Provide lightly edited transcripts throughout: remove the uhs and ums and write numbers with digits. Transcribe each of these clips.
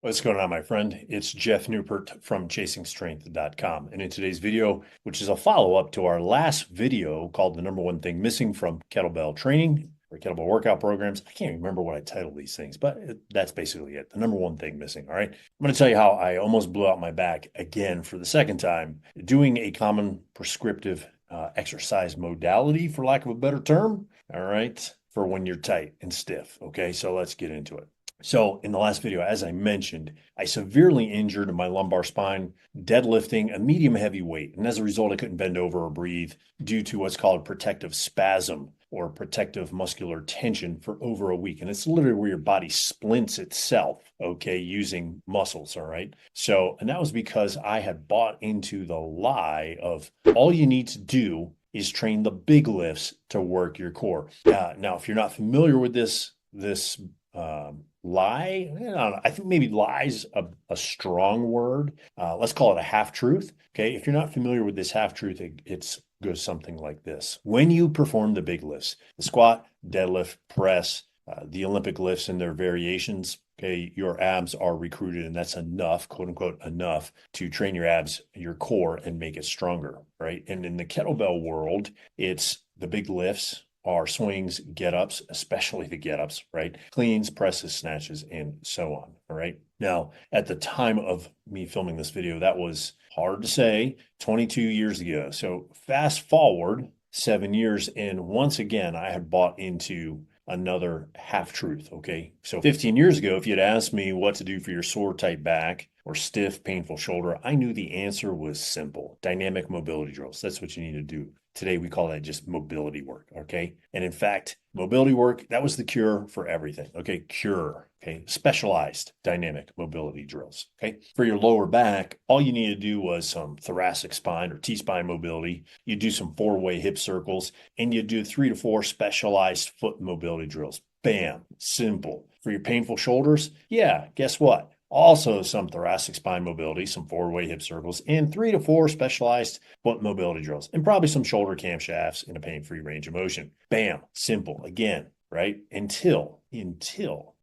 What's going on, my friend? It's Jeff Newport from ChasingStrength.com. And in today's video, which is a follow-up to our last video called The Number One Thing Missing from Kettlebell Training or Kettlebell Workout Programs. I can't remember what I titled these things, but that's basically it. The number one thing missing, all right? I'm going to tell you how I almost blew out my back again for the second time doing a common prescriptive exercise modality, for lack of a better term, all right, for when you're tight and stiff. Okay, so let's get into it. So in the last video, as I mentioned, I severely injured my lumbar spine deadlifting a medium heavy weight. And as a result, I couldn't bend over or breathe due to what's called protective spasm or protective muscular tension for over a week. And it's literally where your body splints itself, okay, using muscles, all right? So, and that was because I had bought into the lie of all you need to do is train the big lifts to work your core. Now, if you're not familiar with this lie. I don't know, I think maybe lie's a strong word. Let's call it a half truth. Okay. If you're not familiar with this half truth, it goes something like this. When you perform the big lifts, the squat, deadlift, press, the Olympic lifts and their variations, okay, your abs are recruited, and that's enough, quote unquote, enough to train your abs, your core, and make it stronger, right? And in the kettlebell world, it's the big lifts are swings, get-ups, especially the get-ups, right? Cleans, presses, snatches, and so on, all right? Now, at the time of me filming this video, that was hard to say, 22 years ago. So fast forward 7 years, and once again, I had bought into another half truth, okay? So 15 years ago, if you'd asked me what to do for your sore, tight back or stiff, painful shoulder, I knew the answer was simple. Dynamic mobility drills. That's what you need to do. Today, we call that just mobility work, okay? And in fact, mobility work, that was the cure for everything, okay? Cure, okay? Specialized dynamic mobility drills, okay? For your lower back, all you need to do was some thoracic spine or T-spine mobility. You do some four-way hip circles, and you do 3 to 4 specialized foot mobility drills. Bam, simple. For your painful shoulders, yeah, guess what? Also some thoracic spine mobility, some four-way hip circles, and 3 to 4 specialized foot mobility drills, and probably some shoulder camshafts in a pain-free range of motion. Bam, simple again, right? Until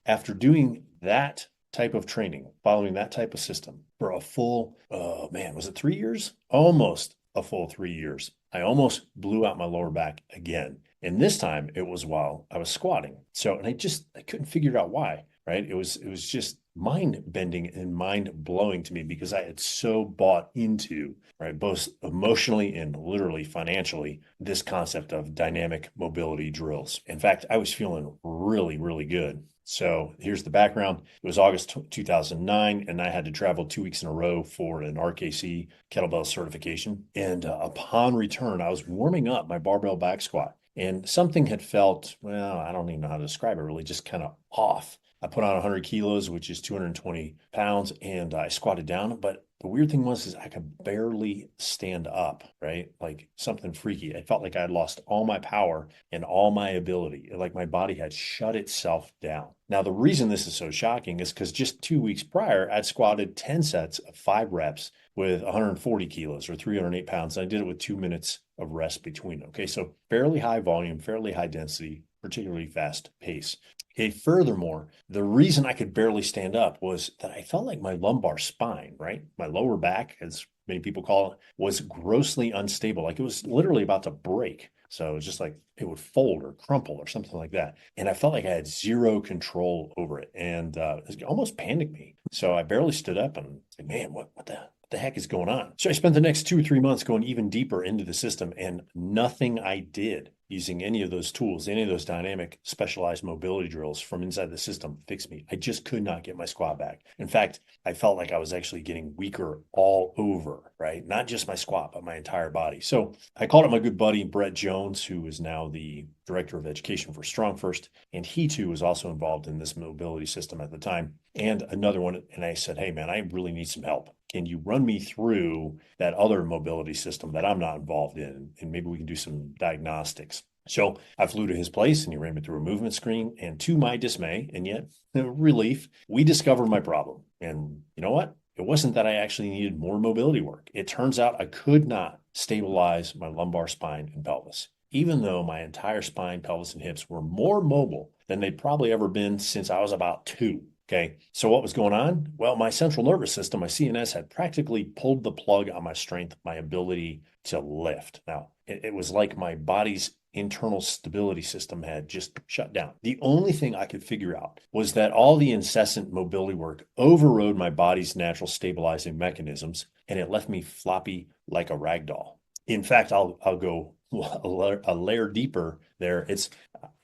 after doing that type of training, following that type of system for a full, oh man, was it 3 years? Almost a full 3 years. I almost blew out my lower back again. And this time it was while I was squatting. So, and I couldn't figure out why, right? It was just mind bending and mind blowing to me because I had so bought into, right, both emotionally and literally financially, this concept of dynamic mobility drills. In fact, I was feeling really, really good. So here's the background. It was August 2009, and I had to travel 2 weeks in a row for an RKC kettlebell certification. And upon return, I was warming up my barbell back squat, and something had felt, well, I don't even know how to describe it, really just kind of off. I put on 100 kilos, which is 220 pounds, and I squatted down. But the weird thing was, is I could barely stand up, right? Like something freaky. I felt like I had lost all my power and all my ability. Like my body had shut itself down. Now, the reason this is so shocking is because just 2 weeks prior, I'd squatted 10 sets of 5 reps with 140 kilos or 308 pounds. And I did it with 2 minutes of rest between. Okay, so fairly high volume, fairly high density, particularly fast pace. Okay, furthermore, the reason I could barely stand up was that I felt like my lumbar spine, right? My lower back, as many people call it, was grossly unstable. Like it was literally about to break. So it was just like it would fold or crumple or something like that. And I felt like I had zero control over it. And it almost panicked me. So I barely stood up and said, man, what the heck is going on? So I spent the next 2 or 3 months going even deeper into the system, and nothing I did using any of those tools, any of those dynamic specialized mobility drills from inside the system fixed me. I just could not get my squat back. In fact, I felt like I was actually getting weaker all over, right? Not just my squat, but my entire body. So I called up my good buddy, Brett Jones, who is now the director of education for Strong First. And he too was also involved in this mobility system at the time. And another one. And I said, hey man, I really need some help. Can you run me through that other mobility system that I'm not involved in? And maybe we can do some diagnostics. So I flew to his place and he ran me through a movement screen. And to my dismay, and yet relief, we discovered my problem. And you know what? It wasn't that I actually needed more mobility work. It turns out I could not stabilize my lumbar spine and pelvis, even though my entire spine, pelvis, and hips were more mobile than they'd probably ever been since I was about 2. Okay. So what was going on? Well, my central nervous system, my CNS, had practically pulled the plug on my strength, my ability to lift. Now, it was like my body's internal stability system had just shut down. The only thing I could figure out was that all the incessant mobility work overrode my body's natural stabilizing mechanisms, and it left me floppy like a rag doll. In fact, I'll go a layer deeper there.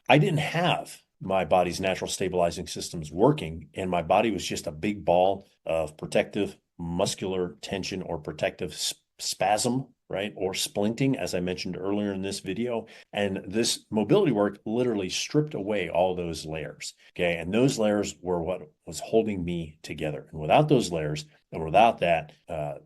I didn't have my body's natural stabilizing systems working, and my body was just a big ball of protective muscular tension or protective spasm, right? Or splinting, as I mentioned earlier in this video. And this mobility work literally stripped away all those layers. Okay. And those layers were what was holding me together. And without those layers and without that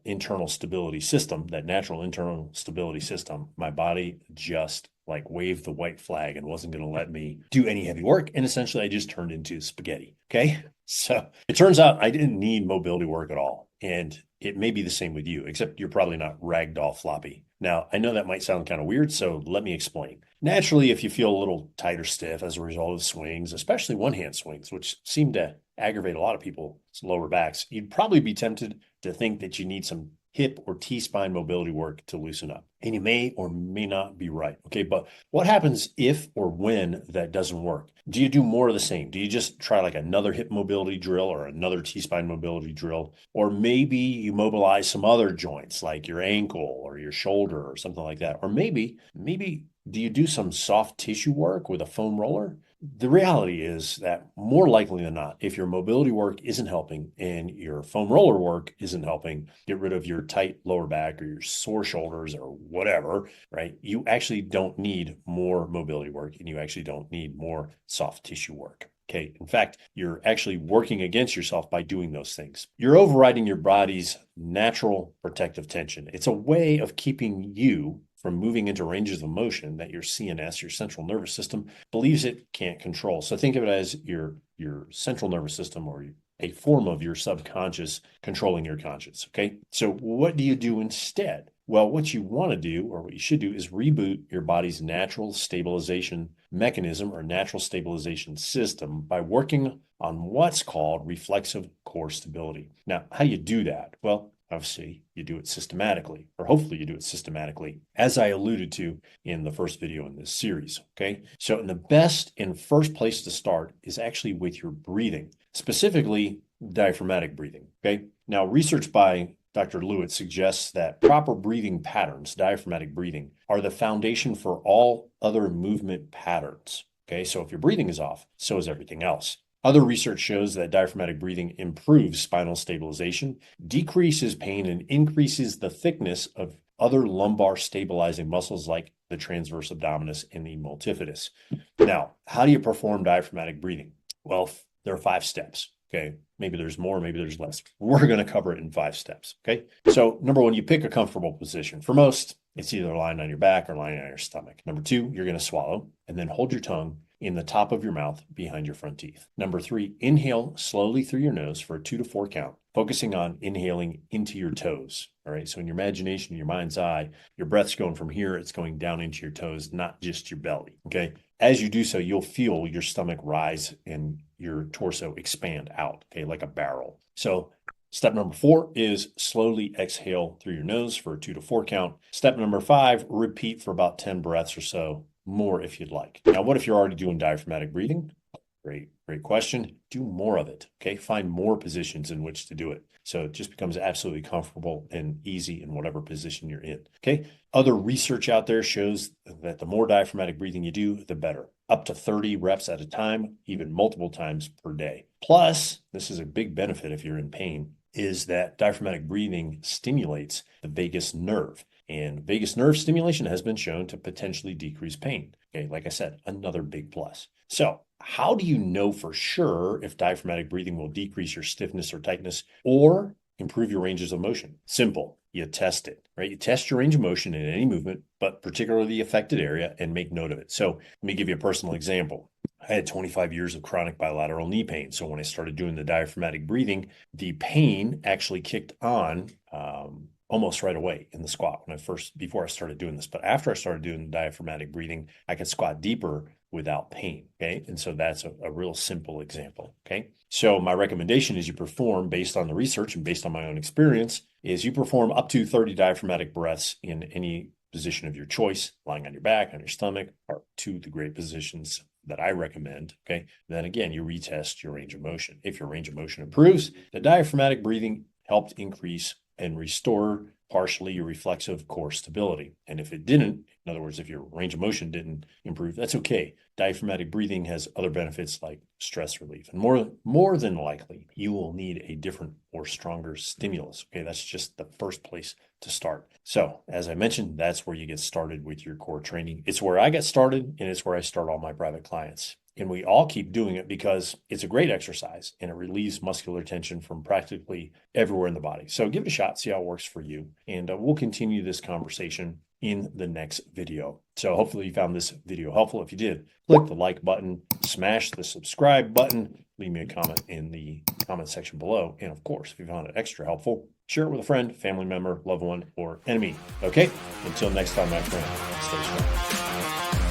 internal stability system, that natural internal stability system, my body just like waved the white flag and wasn't going to let me do any heavy work. And essentially, I just turned into spaghetti. Okay. So it turns out I didn't need mobility work at all. And it may be the same with you, except you're probably not ragdoll floppy. Now, I know that might sound kind of weird, so let me explain. Naturally, if you feel a little tight or stiff as a result of swings, especially one-hand swings, which seem to aggravate a lot of people's lower backs, you'd probably be tempted to think that you need some hip or T-spine mobility work to loosen up. And you may or may not be right. Okay. But what happens if or when that doesn't work? Do you do more of the same? Do you just try like another hip mobility drill or another T-spine mobility drill? Or maybe you mobilize some other joints like your ankle or your shoulder or something like that. Or maybe do you do some soft tissue work with a foam roller? The reality is that more likely than not, if your mobility work isn't helping and your foam roller work isn't helping get rid of your tight lower back or your sore shoulders or whatever, right? You actually don't need more mobility work and you actually don't need more soft tissue work. Okay. In fact, you're actually working against yourself by doing those things. You're overriding your body's natural protective tension. It's a way of keeping you from moving into ranges of motion that your CNS, your central nervous system, believes it can't control. So think of it as your central nervous system or a form of your subconscious controlling your conscious. Okay. So what do you do instead? Well, what you want to do, or what you should do, is reboot your body's natural stabilization mechanism or natural stabilization system by working on what's called reflexive core stability. Now, how do you do that? Well, obviously, you do it systematically, or hopefully you do it systematically, as I alluded to in the first video in this series. Okay. So, the best and first place to start is actually with your breathing, specifically diaphragmatic breathing. Okay. Now, research by Dr. Lewit suggests that proper breathing patterns, diaphragmatic breathing, are the foundation for all other movement patterns. Okay. So, if your breathing is off, so is everything else. Other research shows that diaphragmatic breathing improves spinal stabilization, decreases pain, and increases the thickness of other lumbar stabilizing muscles like the transverse abdominis and the multifidus. Now, how do you perform diaphragmatic breathing? Well, there are 5 steps. Okay. Maybe there's more, maybe there's less. We're going to cover it in 5 steps. Okay. So, number 1, you pick a comfortable position. For most, it's either lying on your back or lying on your stomach. Number 2, you're going to swallow and then hold your tongue in the top of your mouth behind your front teeth. Number 3, inhale slowly through your nose for a 2 to 4 count, focusing on inhaling into your toes. All right. So in your imagination, in your mind's eye, your breath's going from here, it's going down into your toes, not just your belly. Okay. As you do so, you'll feel your stomach rise and your torso expand out, okay, like a barrel. So step number 4 is slowly exhale through your nose for a 2 to 4 count. Step number 5, repeat for about 10 breaths or so, more if you'd like. Now, what if you're already doing diaphragmatic breathing? Great question. Do more of it. Okay. Find more positions in which to do it. So it just becomes absolutely comfortable and easy in whatever position you're in. Okay. Other research out there shows that the more diaphragmatic breathing you do, the better. Up to 30 reps at a time, even multiple times per day. Plus, this is a big benefit if you're in pain, is that diaphragmatic breathing stimulates the vagus nerve. And vagus nerve stimulation has been shown to potentially decrease pain. Okay, like I said, another big plus. So, how do you know for sure if diaphragmatic breathing will decrease your stiffness or tightness or improve your ranges of motion? Simple. You test it, right? You test your range of motion in any movement, but particularly the affected area, and make note of it. So, let me give you a personal example. I had 25 years of chronic bilateral knee pain. So when I started doing the diaphragmatic breathing, the pain actually kicked on almost right away in the squat before I started doing this. But after I started doing the diaphragmatic breathing, I could squat deeper without pain. Okay. And so that's a real simple example. Okay. So my recommendation is you perform based on the research and based on my own experience is you perform up to 30 diaphragmatic breaths in any position of your choice, lying on your back, on your stomach, are two of the great positions that I recommend. Okay. Then again, you retest your range of motion. If your range of motion improves, the diaphragmatic breathing helped increase and restore partially your reflexive core stability. And if it didn't, in other words, if your range of motion didn't improve, that's okay. Diaphragmatic breathing has other benefits like stress relief. And more than likely, you will need a different or stronger stimulus. Okay, that's just the first place to start. So as I mentioned, that's where you get started with your core training. It's where I get started, and it's where I start all my private clients. And we all keep doing it because it's a great exercise and it relieves muscular tension from practically everywhere in the body. So give it a shot, see how it works for you. And we'll continue this conversation in the next video. So hopefully you found this video helpful. If you did, click the like button, smash the subscribe button, leave me a comment in the comment section below. And of course, if you found it extra helpful, share it with a friend, family member, loved one, or enemy. Okay, until next time, my friend, stay strong.